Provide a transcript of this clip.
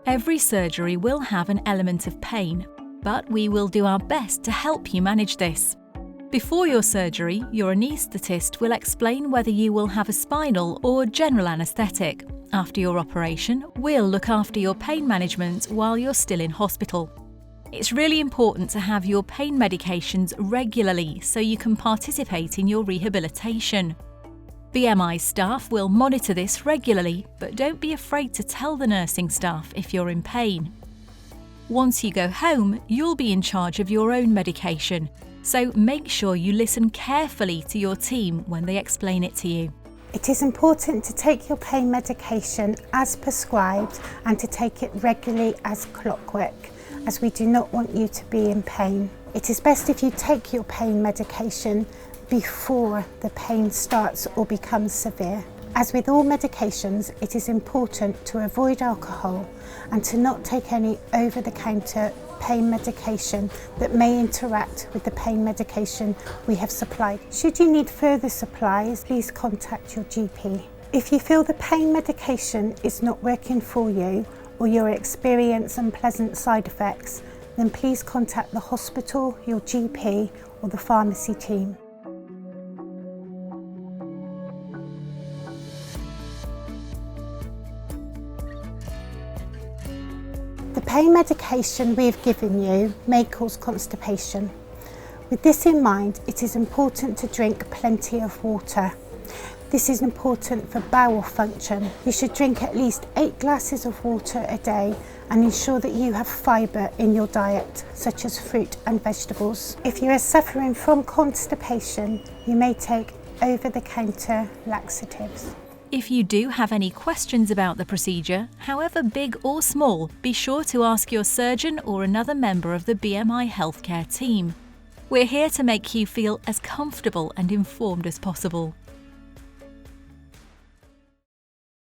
Every surgery will have an element of pain, but we will do our best to help you manage this. Before your surgery, your anaesthetist will explain whether you will have a spinal or general anaesthetic. After your operation, we'll look after your pain management while you're still in hospital. It's really important to have your pain medications regularly so you can participate in your rehabilitation. BMI staff will monitor this regularly, but don't be afraid to tell the nursing staff if you're in pain. Once you go home, you'll be in charge of your own medication, so make sure you listen carefully to your team when they explain it to you. It is important to take your pain medication as prescribed and to take it regularly as clockwork, as we do not want you to be in pain. It is best if you take your pain medication before the pain starts or becomes severe. As with all medications, it is important to avoid alcohol and to not take any over-the-counter pain medication that may interact with the pain medication we have supplied. Should you need further supplies, please contact your GP. If you feel the pain medication is not working for you or you experience unpleasant side effects, then please contact the hospital, your GP or the pharmacy team. The pain medication we have given you may cause constipation. With this in mind, it is important to drink plenty of water. This is important for bowel function. You should drink at least 8 glasses of water a day and ensure that you have fibre in your diet, such as fruit and vegetables. If you are suffering from constipation, you may take over-the-counter laxatives. If you do have any questions about the procedure, however big or small, be sure to ask your surgeon or another member of the BMI healthcare team. We're here to make you feel as comfortable and informed as possible.